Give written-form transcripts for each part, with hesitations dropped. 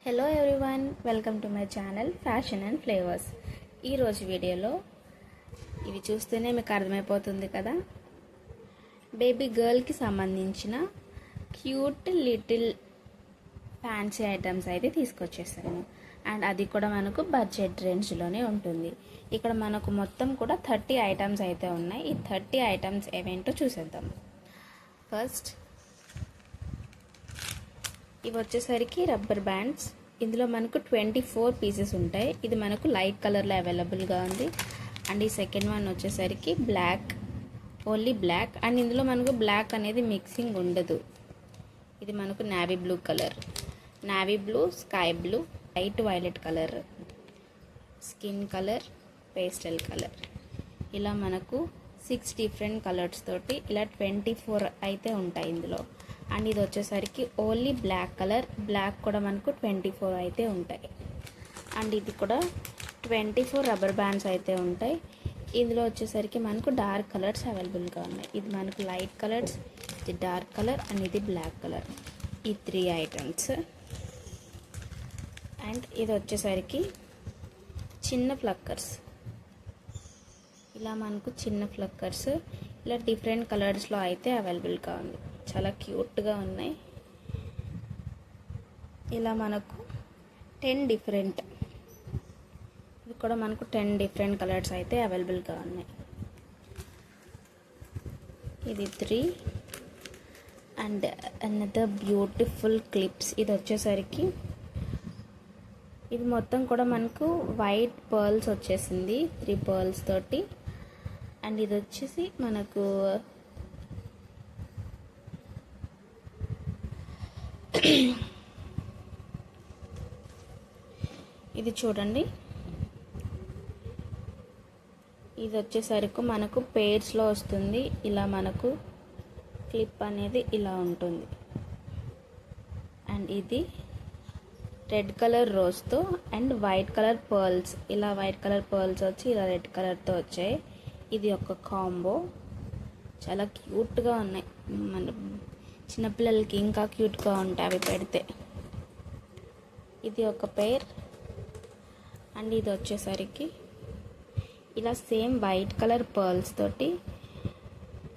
Hello everyone, welcome to my channel fashion and flavours. ఈరోజు వీడియోలో ఇవి చూస్తేనే మీకు అర్థమైపోతుంది కదా, బేబీ గర్ల్కి సంబంధించిన క్యూట్ లిటిల్ ఫ్యాన్సీ ఐటమ్స్ అయితే తీసుకొచ్చేసాను. అండ్ అది కూడా మనకు బడ్జెట్ రేంజ్లోనే ఉంటుంది. ఇక్కడ మనకు మొత్తం కూడా 30 ఐటమ్స్ అయితే ఉన్నాయి. ఈ 30 ఐటమ్స్ ఏమేంటో చూసేద్దాం. ఫస్ట్ ఇవి వచ్చేసరికి రబ్బర్ బ్యాండ్స్. ఇందులో మనకు 24 పీసెస్ ఉంటాయి. ఇది మనకు లైట్ కలర్లో అవైలబుల్గా ఉంది. అండ్ ఈ సెకండ్ వన్ వచ్చేసరికి బ్లాక్, ఓన్లీ బ్లాక్. అండ్ ఇందులో మనకు బ్లాక్ అనేది మిక్సింగ్ ఉండదు. ఇది మనకు navy blue colour, navy blue, sky blue, light violet colour, skin colour, pastel colour, ఇలా మనకు 6 డిఫరెంట్ కలర్స్ తోటి ఇలా 24 అయితే ఉంటాయి ఇందులో. అండ్ ఇది వచ్చేసరికి ఓన్లీ బ్లాక్ కలర్, బ్లాక్ కూడా మనకు 24 అయితే ఉంటాయి. అండ్ ఇది కూడా 24 రబ్బర్ బ్యాండ్స్ అయితే ఉంటాయి. ఇందులో వచ్చేసరికి మనకు డార్క్ కలర్స్ అవైలబుల్గా ఉన్నాయి. ఇది మనకు లైట్ కలర్స్, ఇది డార్క్ కలర్ అండ్ ఇది బ్లాక్ కలర్. ఈ 3 ఐటమ్స్. అండ్ ఇది వచ్చేసరికి చిన్న ఫ్లక్కర్స్. ఇలా మనకు చిన్న ఫ్లక్కర్స్ ఇలా డిఫరెంట్ కలర్స్లో అయితే అవైలబుల్గా ఉంది. చాలా క్యూట్గా ఉన్నాయి. ఇలా మనకు 10 డిఫరెంట్, ఇవి కూడా మనకు 10 డిఫరెంట్ కలర్స్ అయితే అవైలబుల్గా ఉన్నాయి. ఇది 3. And another beautiful clips. ఇది వచ్చేసరికి ఇది మొత్తం కూడా మనకు వైట్ పర్ల్స్ వచ్చేసింది, 3 పర్ల్స్ తోటి. అండ్ ఇది వచ్చేసి మనకు ఇది చూడండి, ఇది వచ్చేసరికి మనకు పేర్స్లో వస్తుంది. ఇలా మనకు క్లిప్ అనేది ఇలా ఉంటుంది. అండ్ ఇది రెడ్ కలర్ రోజ్తో అండ్ వైట్ కలర్ పర్ల్స్, ఇలా వైట్ కలర్ పర్ల్స్ వచ్చి ఇలా రెడ్ కలర్తో వచ్చాయి. ఇది ఒక కాంబో, చాలా క్యూట్గా ఉన్నాయి. మన చిన్నపిల్లలకి ఇంకా క్యూట్గా ఉంటాయి అవి పెడితే. ఇది ఒక పేర్. అండ్ ఇది వచ్చేసరికి ఇలా సేమ్ వైట్ కలర్ పర్ల్స్ తోటి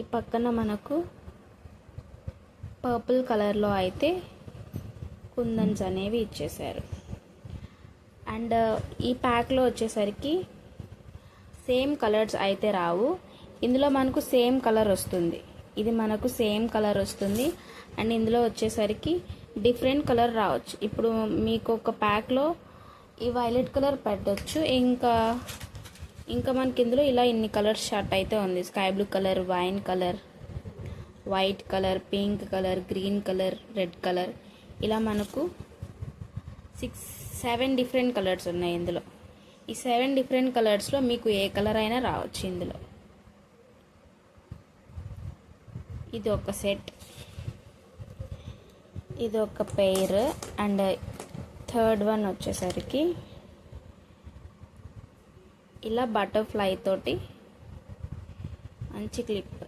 ఈ పక్కన మనకు పర్పుల్ కలర్లో అయితే కుందన్స్ అనేవి ఇచ్చేసారు. అండ్ ఈ ప్యాక్లో వచ్చేసరికి సేమ్ కలర్స్ అయితే రావు. ఇందులో మనకు సేమ్ కలర్ వస్తుంది. ఇది మనకు సేమ్ కలర్ వస్తుంది. అండ్ ఇందులో వచ్చేసరికి డిఫరెంట్ కలర్ రావచ్చు. ఇప్పుడు మీకు ఒక ప్యాక్లో ఈ వైలెట్ కలర్ పెట్టవచ్చు. ఇంకా మనకి ఇందులో ఇలా ఇన్ని కలర్స్ షర్ట్ అయితే ఉంది. Sky blue colour, wine colour, white colour, pink colour, green colour, red colour, ఇలా మనకు 7 డిఫరెంట్ కలర్స్ ఉన్నాయి ఇందులో. ఈ 7 డిఫరెంట్ కలర్స్లో మీకు ఏ కలర్ అయినా రావచ్చు ఇందులో. ఇది ఒక సెట్, ఇది ఒక పెయిర్. అండ్ థర్డ్ వన్ వచ్చేసరికి ఇలా బటర్ఫ్లై తోటి మంచి క్లిప్,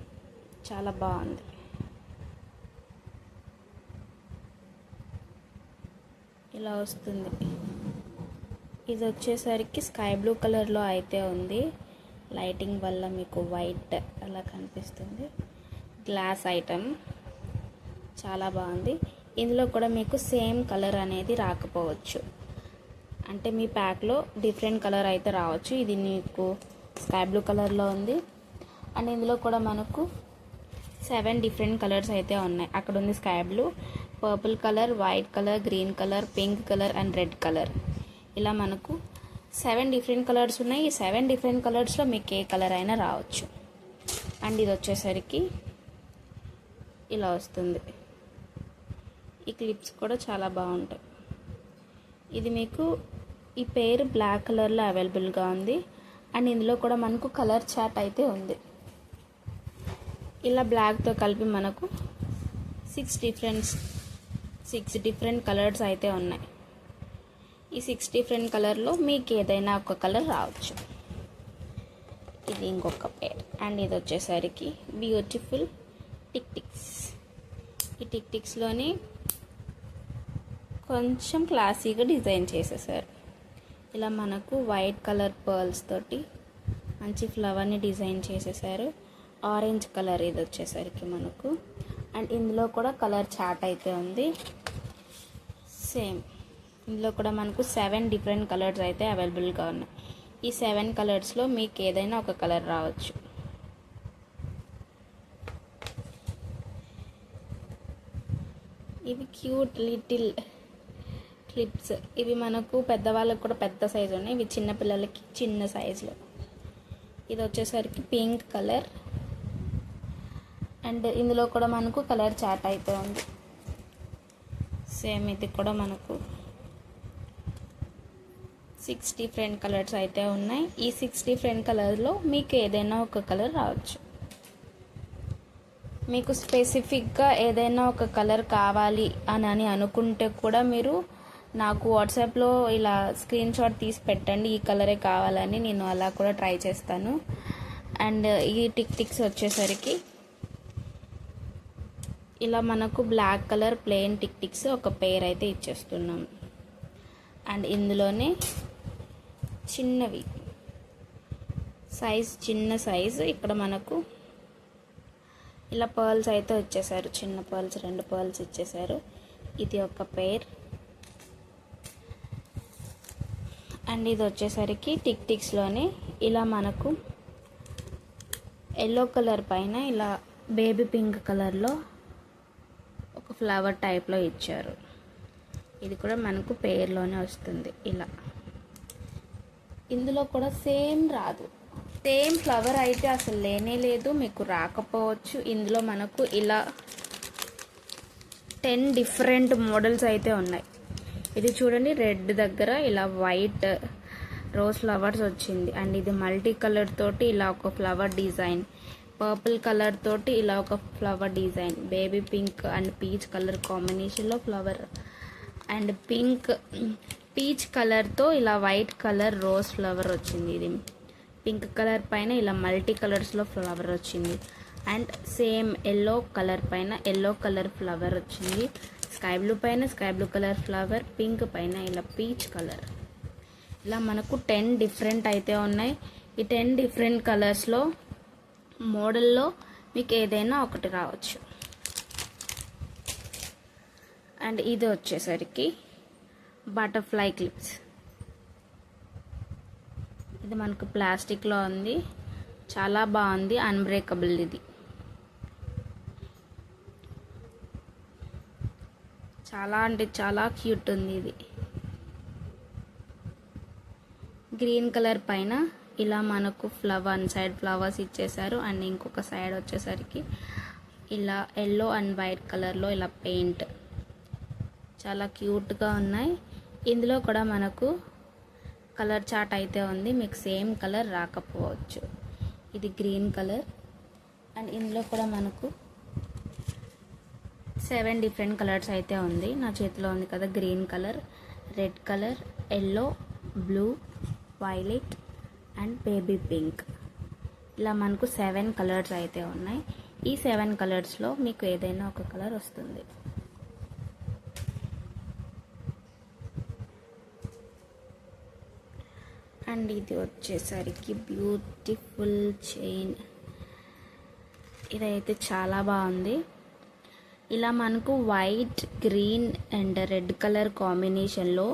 చాలా బాగుంది. ఇలా వస్తుంది. ఇది వచ్చేసరికి స్కై బ్లూ కలర్లో అయితే ఉంది. లైటింగ్ వల్ల మీకు వైట్ అలా కనిపిస్తుంది. గ్లాస్ ఐటమ్ చాలా బాగుంది. ఇందులో కూడా మీకు సేమ్ కలర్ అనేది రాకపోవచ్చు, అంటే మీ ప్యాక్లో డిఫరెంట్ కలర్ అయితే రావచ్చు. ఇది మీకు స్కై బ్లూ కలర్లో ఉంది. అండ్ ఇందులో కూడా మనకు 7 డిఫరెంట్ కలర్స్ అయితే ఉన్నాయి. అక్కడ ఉంది sky blue, purple colour, white colour, green colour, pink colour and red colour. ఇలా మనకు 7 డిఫరెంట్ కలర్స్ ఉన్నాయి. ఈ 7 డిఫరెంట్ కలర్స్లో మీకు ఏ కలర్ అయినా రావచ్చు. అండ్ ఇది వచ్చేసరికి ఇలా వస్తుంది. ఈ క్లిప్స్ కూడా చాలా బాగుంటాయి. ఇది మీకు ఈ పేరు బ్లాక్ కలర్లో అవైలబుల్గా ఉంది. అండ్ ఇందులో కూడా మనకు కలర్ చార్ట్ అయితే ఉంది. ఇలా బ్లాక్తో కలిపి మనకు 6 డిఫరెంట్ కలర్స్ అయితే ఉన్నాయి. ఈ 6 డిఫరెంట్ కలర్లో మీకు ఏదైనా ఒక కలర్ రావచ్చు. ఇది ఇంకొక పేర్. అండ్ ఇది వచ్చేసరికి బ్యూటిఫుల్ టిక్ టిక్స్. ఈ టిక్ టిక్స్లోని కొంచెం క్లాసీగా డిజైన్ చేసేసారు. ఇలా మనకు వైట్ కలర్ పర్ల్స్ తోటి మంచి ఫ్లవర్ని డిజైన్ చేసేసారు. ఆరెంజ్ కలర్ ఇది వచ్చేసరికి మనకు. అండ్ ఇందులో కూడా కలర్ చార్ట్ అయితే ఉంది. సేమ్ ఇందులో కూడా మనకు 7 డిఫరెంట్ కలర్స్ అయితే అవైలబుల్గా ఉన్నాయి. ఈ 7 కలర్స్లో మీకు ఏదైనా ఒక కలర్ రావచ్చు. ఇవి క్యూట్ లిటిల్ క్లిప్స్. ఇవి మనకు పెద్దవాళ్ళకి కూడా పెద్ద సైజు ఉన్నాయి. ఇవి చిన్నపిల్లలకి చిన్న సైజులో. ఇది వచ్చేసరికి పింక్ కలర్. అండ్ ఇందులో కూడా మనకు కలర్ చార్ట్ అయితే ఉంది. సేమ్ ఇది కూడా మనకు 6 డిఫరెంట్ కలర్స్ అయితే ఉన్నాయి. ఈ 6 డిఫరెంట్ కలర్లో మీకు ఏదైనా ఒక కలర్ రావచ్చు. మీకు స్పెసిఫిక్గా ఏదైనా ఒక కలర్ కావాలి అని అనుకుంటే కూడా మీరు నాకు వాట్సాప్లో ఇలా స్క్రీన్ షాట్ తీసి పెట్టండి, ఈ కలరే కావాలని. నేను అలా కూడా ట్రై చేస్తాను. అండ్ ఈ టిక్స్ వచ్చేసరికి ఇలా మనకు బ్లాక్ కలర్ ప్లెయిన్ టిక్స్ ఒక పేర్ అయితే ఇచ్చేస్తున్నాం. అండ్ ఇందులోనే చిన్నవి సైజ్, చిన్న సైజు ఇక్కడ మనకు ఇలా పర్ల్స్ అయితే వచ్చేసారు. చిన్న పర్ల్స్ 2 పర్ల్స్ ఇచ్చేసారు. ఇది ఒక పేర్. అండ్ ఇది వచ్చేసరికి టిక్స్లోనే ఇలా మనకు ఎల్లో కలర్ పైన ఇలా బేబీ పింక్ కలర్లో ఒక ఫ్లవర్ టైప్లో ఇచ్చారు. ఇది కూడా మనకు పేర్లోనే వస్తుంది. ఇలా ఇందులో కూడా సేమ్ రాదు, సేమ్ ఫ్లవర్ అయితే అసలు లేనే లేదు, మీకు రాకపోవచ్చు. ఇందులో మనకు ఇలా 10 డిఫరెంట్ మోడల్స్ అయితే ఉన్నాయి. ఇది చూడండి, రెడ్ దగ్గర ఇలా వైట్ రోజ్ ఫ్లవర్స్ వచ్చింది. అండ్ ఇది మల్టీ కలర్ తోటి ఇలా ఒక ఫ్లవర్ డిజైన్, పర్పుల్ కలర్ తోటి ఇలా ఒక flower design, baby pink and peach colour కాంబినేషన్లో ఫ్లవర్, అండ్ పీచ్ కలర్తో ఇలా వైట్ కలర్ రోజ్ ఫ్లవర్ వచ్చింది. ఇది పింక్ కలర్ పైన ఇలా మల్టీ కలర్స్లో ఫ్లవర్ వచ్చింది. అండ్ సేమ్ ఎల్లో కలర్ పైన ఎల్లో కలర్ ఫ్లవర్ వచ్చింది. స్కై బ్లూ పైన sky blue colour flower, pink పైన ఇలా పీచ్ కలర్. ఇలా మనకు 10 డిఫరెంట్ అయితే ఉన్నాయి. ఈ 10 డిఫరెంట్ కలర్స్లో మోడల్లో మీకు ఏదైనా ఒకటి రావచ్చు. అండ్ ఇది వచ్చేసరికి బటర్ఫ్లై క్లిప్స్. ఇది మనకు ప్లాస్టిక్లో ఉంది, చాలా బాగుంది, అన్బ్రేకబుల్. ఇది చాలా అంటే చాలా క్యూట్ ఉంది. ఇది గ్రీన్ కలర్ పైన ఇలా మనకు వన్ సైడ్ ఫ్లవర్స్ ఇచ్చేసారు. అండ్ ఇంకొక సైడ్ వచ్చేసరికి ఇలా ఎల్లో అండ్ వైట్ కలర్లో ఇలా పెయింట్. చాలా క్యూట్గా ఉన్నాయి. ఇందులో కూడా మనకు కలర్ చార్ట్ అయితే ఉంది. మీకు సేమ్ కలర్ రాకపోవచ్చు. ఇది గ్రీన్ కలర్. అండ్ ఇందులో కూడా మనకు 7 డిఫరెంట్ కలర్స్ అయితే ఉంది. నా చేతిలో ఉంది కదా, green colour, red colour, yellow, blue, violet and baby pink. ఇలా మనకు 7 కలర్స్ అయితే ఉన్నాయి. ఈ 7 కలర్స్లో మీకు ఏదైనా ఒక కలర్ వస్తుంది. అండ్ ఇది వచ్చేసరికి బ్యూటిఫుల్ చైన్. ఇదైతే చాలా బాగుంది. ఇలా మనకు white, green and red colour కాంబినేషన్లో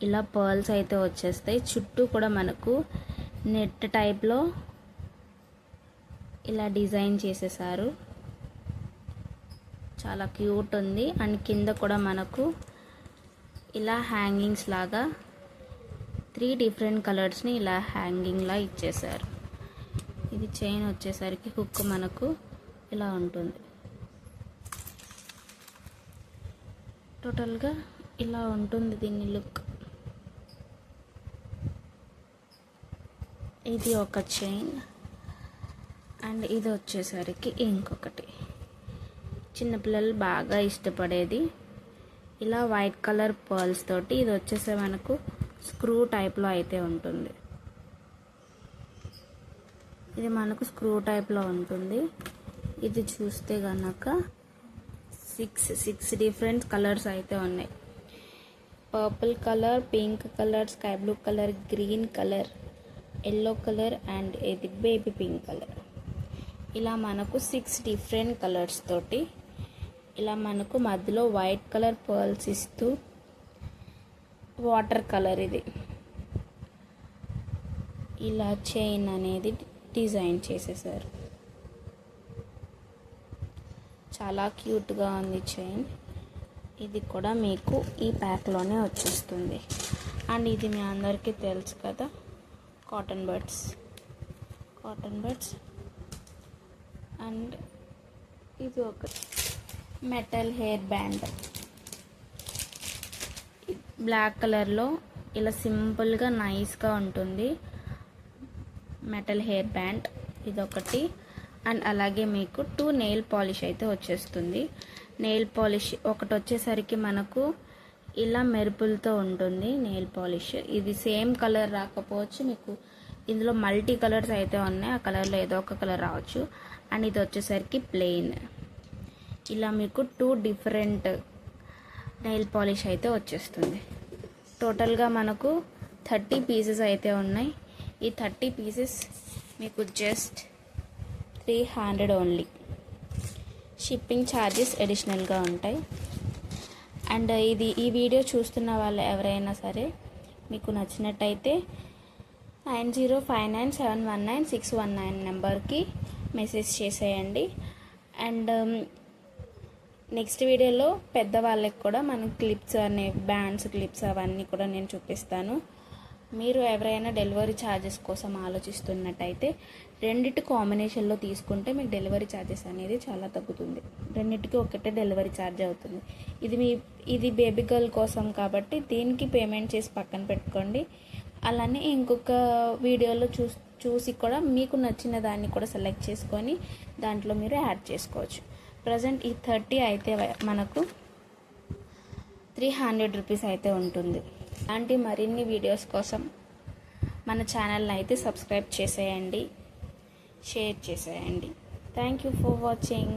ఇలా పర్ల్స్ అయితే వచ్చేస్తాయి. చుట్టూ కూడా మనకు నెట్ టైప్లో ఇలా డిజైన్ చేసేసారు. చాలా క్యూట్ ఉంది. అండ్ కింద కూడా మనకు ఇలా హ్యాంగింగ్స్ లాగా 3 డిఫరెంట్ కలర్స్ని ఇలా హ్యాంగింగ్లా ఇచ్చేసారు. ఇది చైన్ వచ్చేసరికి హుక్ మనకు ఇలా ఉంటుంది. టోటల్గా ఇలా ఉంటుంది దీని లుక్. ఇది ఒక చైన్. అండ్ ఇది వచ్చేసరికి ఇంకొకటి చిన్నపిల్లలు బాగా ఇష్టపడేది, ఇలా వైట్ కలర్ పర్ల్స్ తోటి. ఇది వచ్చేసే మనకు స్క్రూ టైప్లో అయితే ఉంటుంది. ఇది మనకు స్క్రూ టైప్లో ఉంటుంది. ఇది చూస్తే కనుక 6 డిఫరెంట్ కలర్స్ అయితే ఉన్నాయి. Purple colour, pink colour, sky blue colour, green colour, yellow colour and ఇది బేబీ పింక్ కలర్. ఇలా మనకు 6 డిఫరెంట్ కలర్స్ తోటి ఇలా మనకు మధ్యలో వైట్ కలర్ పర్ల్స్ ఇస్తూ వాటర్ కలర్ ఇది ఇలా చైన్ అనేది డిజైన్ చేసేసారు. చాలా క్యూట్గా ఉంది చైన్. ఇది కూడా మీకు ఈ ప్యాక్లోనే వచ్చేస్తుంది. అండ్ ఇది మీ అందరికీ తెలుసు కదా, కాటన్ బడ్స్ అండ్ ఇది ఒక మెటల్ హెయిర్ బ్యాండ్ బ్లాక్ కలర్లో ఇలా సింపుల్గా నైస్గా ఉంటుంది. మెటల్ హెయిర్ బ్యాండ్ ఇదొకటి. అండ్ అలాగే మీకు 2 నెయిల్ పాలిష్ అయితే వచ్చేస్తుంది. నెయిల్ పాలిష్ ఒకటి వచ్చేసరికి మనకు ఇలా మెరుపులతో ఉంటుంది నెయిల్ పాలిష్. ఇది సేమ్ కలర్ రాకపోవచ్చు, మీకు ఇందులో మల్టీ కలర్స్ అయితే ఉన్నాయి. ఆ కలర్లో ఏదో ఒక కలర్ రావచ్చు. అండ్ ఇది వచ్చేసరికి ప్లెయిన్. ఇలా మీకు 2 డిఫరెంట్ నెయిల్ పాలిష్ అయితే వచ్చేస్తుంది. టోటల్గా మనకు 30 పీసెస్ అయితే ఉన్నాయి. ఈ 30 పీసెస్ మీకు జస్ట్ 300 ఓన్లీ. షిప్పింగ్ ఛార్జెస్ అడిషనల్గా ఉంటాయి. అండ్ ఈ వీడియో చూస్తున్న వాళ్ళు ఎవరైనా సరే మీకు నచ్చినట్టయితే 9059719619 నెంబర్కి మెసేజ్ చేసేయండి. అండ్ నెక్స్ట్ వీడియోలో పెద్దవాళ్ళకి కూడా మనం క్లిప్స్ అనే బ్యాండ్స్ క్లిప్స్ అవన్నీ కూడా నేను చూపిస్తాను. మీరు ఎవరైనా డెలివరీ ఛార్జెస్ కోసం ఆలోచిస్తున్నట్టయితే రెండిటి కాంబినేషన్లో తీసుకుంటే మీకు డెలివరీ ఛార్జెస్ అనేది చాలా తగ్గుతుంది. రెండిటికి ఒకటే డెలివరీ ఛార్జ్ అవుతుంది. ఇది బేబీ గర్ల్ కోసం కాబట్టి దీనికి పేమెంట్ చేసి పక్కన పెట్టుకోండి. అలానే ఇంకొక వీడియోలో చూసి కూడా మీకు నచ్చిన దాన్ని కూడా సెలెక్ట్ చేసుకొని దాంట్లో మీరు యాడ్ చేసుకోవచ్చు. ప్రజెంట్ ఈ 30 అయితే మనకు 300 రూపీస్ అయితే ఉంటుంది. అలాంటి మరిన్ని వీడియోస్ కోసం మన ఛానల్ని అయితే సబ్స్క్రైబ్ చేసేయండి, షేర్ చేసేయండి. Thank you for watching.